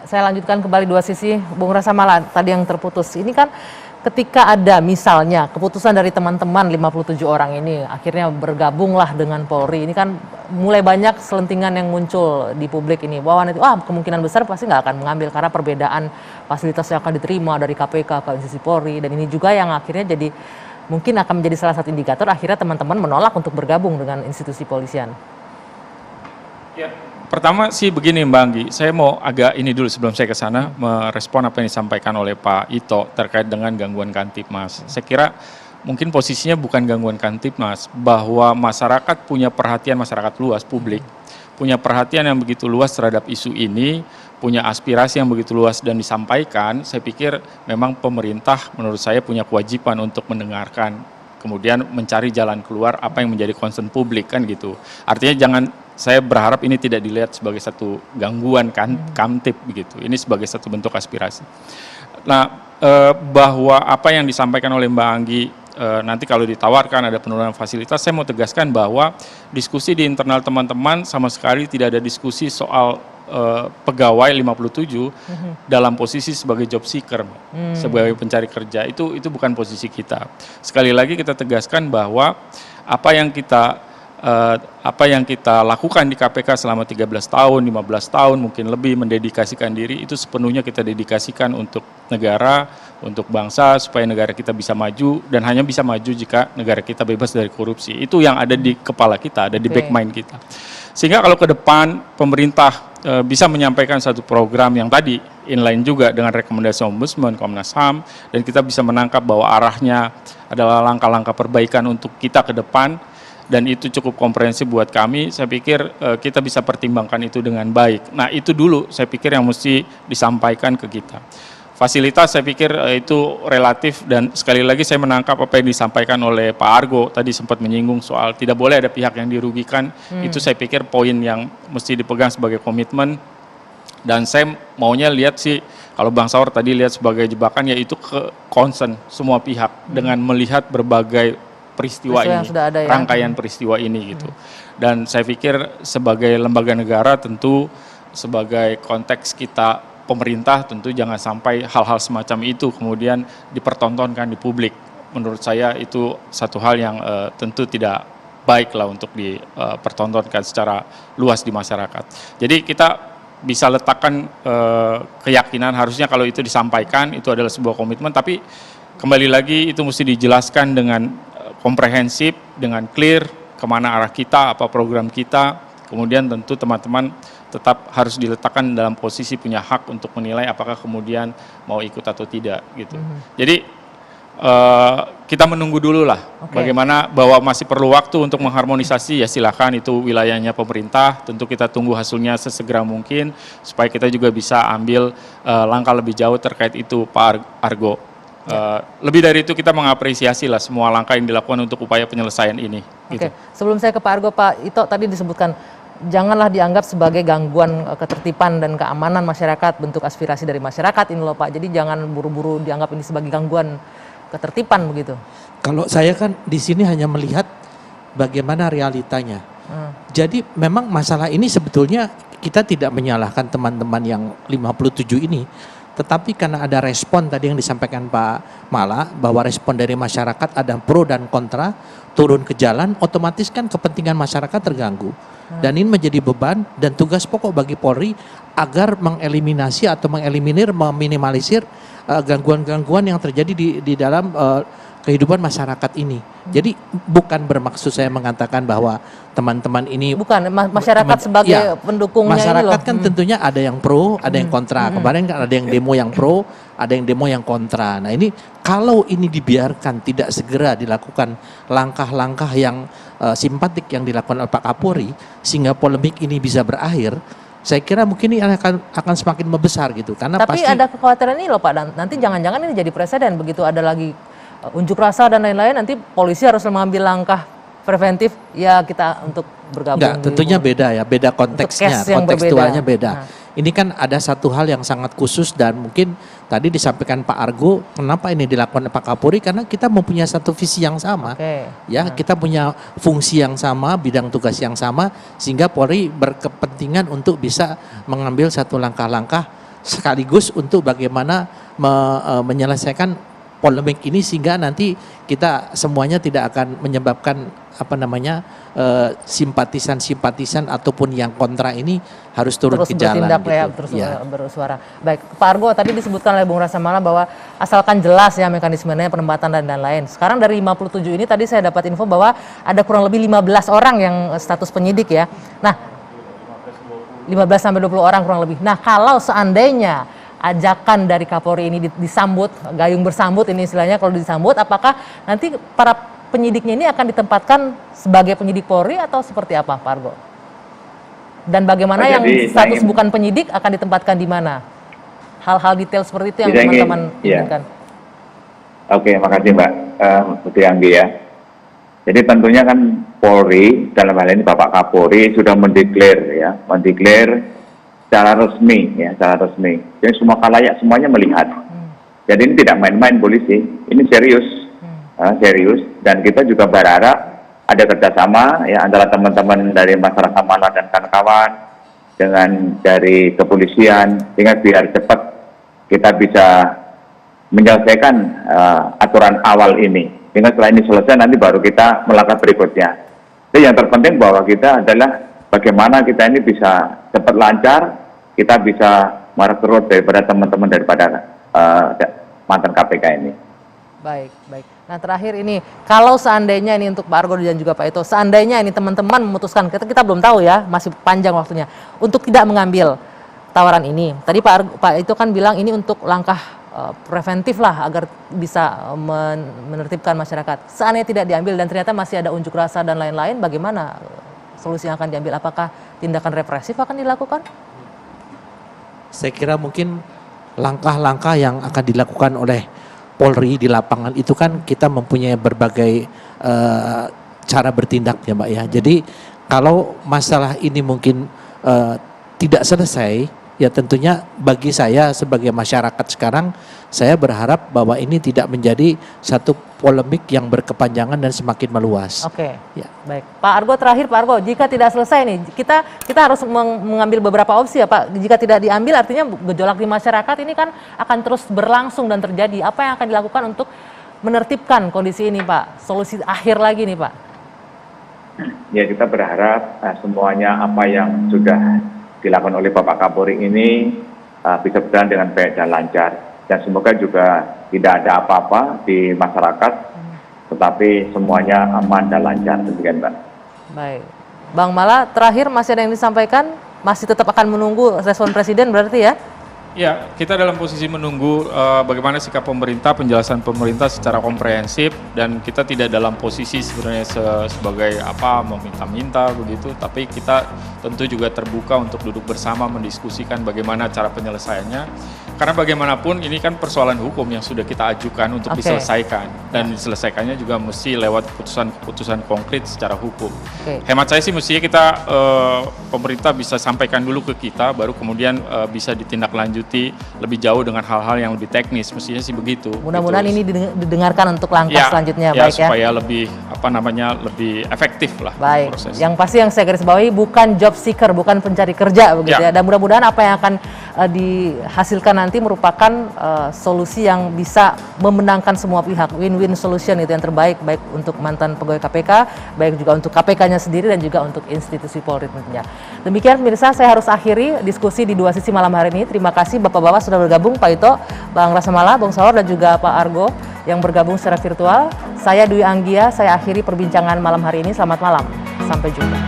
saya lanjutkan kembali dua sisi Bung Rasa Mala tadi yang terputus. Ini kan ketika ada misalnya keputusan dari teman-teman 57 orang ini akhirnya bergabunglah dengan Polri. Ini kan mulai banyak selentingan yang muncul di publik ini bahwa nanti kemungkinan besar pasti nggak akan mengambil karena perbedaan fasilitas yang akan diterima dari KPK ke institusi Polri, dan ini juga yang akhirnya jadi mungkin akan menjadi salah satu indikator akhirnya teman-teman menolak untuk bergabung dengan institusi polisian. Ya, pertama sih begini Mbak Anggi, saya mau agak ini dulu sebelum saya ke sana merespon apa yang disampaikan oleh Pak Ito terkait dengan gangguan Kamtipmas. Saya kira mungkin posisinya bukan gangguan Kamtipmas, bahwa masyarakat punya perhatian, masyarakat luas, publik punya perhatian yang begitu luas terhadap isu ini, punya aspirasi yang begitu luas dan disampaikan. Saya pikir memang pemerintah menurut saya punya kewajiban untuk mendengarkan, kemudian mencari jalan keluar apa yang menjadi concern publik kan gitu. Artinya saya berharap ini tidak dilihat sebagai satu gangguan Kamtip begitu. Ini sebagai satu bentuk aspirasi. Nah, bahwa apa yang disampaikan oleh Mbak Anggi nanti kalau ditawarkan ada penurunan fasilitas, saya mau tegaskan bahwa diskusi di internal teman-teman sama sekali tidak ada diskusi soal pegawai 57 dalam posisi sebagai job seeker, sebagai pencari kerja. Itu bukan posisi kita. Sekali lagi kita tegaskan bahwa apa yang kita lakukan di KPK selama 13 tahun, 15 tahun, mungkin lebih mendedikasikan diri, itu sepenuhnya kita dedikasikan untuk negara, untuk bangsa, supaya negara kita bisa maju, dan hanya bisa maju jika negara kita bebas dari korupsi. Itu yang ada di kepala kita, ada di back mind kita. Sehingga kalau ke depan pemerintah bisa menyampaikan satu program yang tadi inline juga dengan rekomendasi Ombudsman, Komnas HAM, dan kita bisa menangkap bahwa arahnya adalah langkah-langkah perbaikan untuk kita ke depan, dan itu cukup komprehensif buat kami. Saya pikir kita bisa pertimbangkan itu dengan baik. Nah, itu dulu saya pikir yang mesti disampaikan ke kita. Fasilitas saya pikir itu relatif, dan sekali lagi saya menangkap apa yang disampaikan oleh Pak Argo tadi sempat menyinggung soal tidak boleh ada pihak yang dirugikan. Itu saya pikir poin yang mesti dipegang sebagai komitmen, dan saya maunya lihat sih kalau Bang Saur tadi lihat sebagai jebakan, yaitu ke concern semua pihak dengan melihat berbagai peristiwa ini, ada, ya? Rangkaian peristiwa ini gitu. Dan saya pikir sebagai lembaga negara tentu sebagai konteks kita pemerintah tentu jangan sampai hal-hal semacam itu kemudian dipertontonkan di publik. Menurut saya itu satu hal yang tentu tidak baik lah untuk dipertontonkan secara luas di masyarakat. Jadi kita bisa letakkan keyakinan harusnya kalau itu disampaikan itu adalah sebuah komitmen, tapi kembali lagi itu mesti dijelaskan dengan komprehensif, dengan clear kemana arah kita, apa program kita, kemudian tentu teman-teman tetap harus diletakkan dalam posisi punya hak untuk menilai apakah kemudian mau ikut atau tidak gitu. Jadi kita menunggu dulu lah bagaimana, bahwa masih perlu waktu untuk mengharmonisasi, ya silakan itu wilayahnya pemerintah, tentu kita tunggu hasilnya sesegera mungkin supaya kita juga bisa ambil langkah lebih jauh terkait itu Pak Argo. Lebih dari itu kita mengapresiasi lah semua langkah yang dilakukan untuk upaya penyelesaian ini. Gitu. Sebelum saya ke Pak Argo, Pak Ito tadi disebutkan janganlah dianggap sebagai gangguan ketertiban dan keamanan masyarakat, bentuk aspirasi dari masyarakat ini loh Pak. Jadi jangan buru-buru dianggap ini sebagai gangguan ketertiban begitu. Kalau saya kan di sini hanya melihat bagaimana realitanya. Jadi memang masalah ini sebetulnya kita tidak menyalahkan teman-teman yang 57 ini. Tetapi karena ada respon tadi yang disampaikan Pak Mala, bahwa respon dari masyarakat ada pro dan kontra, turun ke jalan, otomatis kan kepentingan masyarakat terganggu. Dan ini menjadi beban dan tugas pokok bagi Polri agar mengeliminasi atau mengeliminir, meminimalisir gangguan-gangguan yang terjadi di dalam kehidupan masyarakat ini. Jadi bukan bermaksud saya mengatakan bahwa teman-teman ini bukan masyarakat sebagai pendukungnya masyarakat ini loh. Kan tentunya ada yang pro, ada yang kontra. Kemarin kan ada yang demo yang pro, ada yang demo yang kontra. Nah ini kalau ini dibiarkan tidak segera dilakukan langkah-langkah yang simpatik yang dilakukan oleh Pak Kapolri sehingga polemik ini bisa berakhir, saya kira mungkin ini akan semakin membesar gitu. Karena tapi ada kekhawatiran ini loh Pak, dan nanti jangan-jangan ini jadi presiden, begitu ada lagi unjuk rasa dan lain-lain, nanti polisi harus mengambil langkah preventif ya kita untuk bergabung. Enggak, tentunya beda ya, beda konteksnya, kontekstualnya beda. Ini kan ada satu hal yang sangat khusus dan mungkin tadi disampaikan Pak Argo, kenapa ini dilakukan Pak Kapolri, karena kita mempunyai satu visi yang sama. Ya, kita punya fungsi yang sama, bidang tugas yang sama, sehingga Polri berkepentingan untuk bisa mengambil satu langkah-langkah sekaligus untuk bagaimana menyelesaikan polemik ini sehingga nanti kita semuanya tidak akan menyebabkan simpatisan ataupun yang kontra ini harus turun terus ke jalan bertindak gitu. ya, terus bersuara. Baik, Pak Argo tadi disebutkan oleh Bung Rasa Mala bahwa asalkan jelas ya mekanismenya, penempatan dan lain-lain. Sekarang dari 57 ini tadi saya dapat info bahwa ada kurang lebih 15 orang yang status penyidik ya. Nah, 15 sampai 20 orang kurang lebih. Nah, kalau seandainya ajakan dari Kapolri ini disambut, gayung bersambut ini istilahnya, kalau disambut, apakah nanti para penyidiknya ini akan ditempatkan sebagai penyidik Polri atau seperti apa, Pak Argo? Dan bagaimana yang status bukan penyidik akan ditempatkan di mana? Hal-hal detail seperti itu yang teman-teman inginkan. Oke, makasih Mbak Putri Anggi ya. Jadi tentunya kan Polri, dalam hal ini Bapak Kapolri sudah mendeklar secara resmi ya, secara resmi. Jadi semua khalayak semuanya melihat. Jadi ini tidak main-main polisi, ini serius, serius. Dan kita juga berharap ada kerjasama ya antara teman-teman dari masyarakat Malang dan kawan-kawan dengan dari kepolisian, sehingga biar cepat kita bisa menyelesaikan aturan awal ini. Sehingga setelah ini selesai nanti baru kita melangkah berikutnya. Jadi yang terpenting bahwa kita adalah bagaimana kita ini bisa cepat lancar, kita bisa merekrut daripada teman-teman daripada mantan KPK ini. Baik, baik. Nah terakhir ini, kalau seandainya ini untuk Pak Argo dan juga Pak Ito, seandainya ini teman-teman memutuskan, kita belum tahu ya, masih panjang waktunya, untuk tidak mengambil tawaran ini. Tadi Pak Ito kan bilang ini untuk langkah preventif lah agar bisa menertibkan masyarakat. Seandainya tidak diambil dan ternyata masih ada unjuk rasa dan lain-lain, bagaimana solusi yang akan diambil? Apakah tindakan represif akan dilakukan? Saya kira mungkin langkah-langkah yang akan dilakukan oleh Polri di lapangan itu kan kita mempunyai berbagai cara bertindak ya Mbak ya. Jadi kalau masalah ini mungkin tidak selesai, ya tentunya bagi saya sebagai masyarakat sekarang, saya berharap bahwa ini tidak menjadi satu polemik yang berkepanjangan dan semakin meluas. Oke, ya. Baik. Pak Argo terakhir, Pak Argo, jika tidak selesai nih, kita harus mengambil beberapa opsi ya Pak. Jika tidak diambil artinya gejolak di masyarakat ini kan akan terus berlangsung dan terjadi. Apa yang akan dilakukan untuk menertibkan kondisi ini Pak? Solusi akhir lagi nih Pak. Ya kita berharap semuanya apa yang sudah dilakukan oleh Bapak Kapolri ini bisa berjalan dengan baik dan lancar. Dan semoga juga tidak ada apa-apa di masyarakat, tetapi semuanya aman dan lancar. Demikian Mbak. Baik. Bang Mala, terakhir masih ada yang disampaikan? Masih tetap akan menunggu respon Presiden berarti ya? Ya, kita dalam posisi menunggu bagaimana sikap pemerintah, penjelasan pemerintah secara komprehensif, dan kita tidak dalam posisi sebenarnya sebagai meminta-minta begitu, tapi kita tentu juga terbuka untuk duduk bersama mendiskusikan bagaimana cara penyelesaiannya. Karena bagaimanapun ini kan persoalan hukum yang sudah kita ajukan untuk diselesaikan, dan diselesaikannya juga mesti lewat keputusan konkret secara hukum. Hemat saya sih mestinya kita pemerintah bisa sampaikan dulu ke kita, baru kemudian bisa ditindaklanjuti lebih jauh dengan hal-hal yang lebih teknis, mestinya sih begitu. Mudah-mudahan ini didengarkan untuk langkah selanjutnya, ya, baik ya. Supaya lebih lebih efektif lah. Baik. Prosesnya. Yang pasti yang saya garis bawahi bukan job seeker, bukan pencari kerja begitu ya. Dan mudah-mudahan apa yang akan dihasilkan nanti merupakan solusi yang bisa memenangkan semua pihak, win-win solution itu yang terbaik, baik untuk mantan pegawai KPK, baik juga untuk KPK-nya sendiri dan juga untuk institusi Polri tentunya. Demikian pemirsa, saya harus akhiri diskusi di Dua Sisi malam hari ini. Terima kasih Bapak-Bapak sudah bergabung, Pak Ito, Bang Rasa Mala, Bung Saur dan juga Pak Argo yang bergabung secara virtual. Saya Dwi Anggia, saya akhiri perbincangan malam hari ini. Selamat malam, sampai jumpa.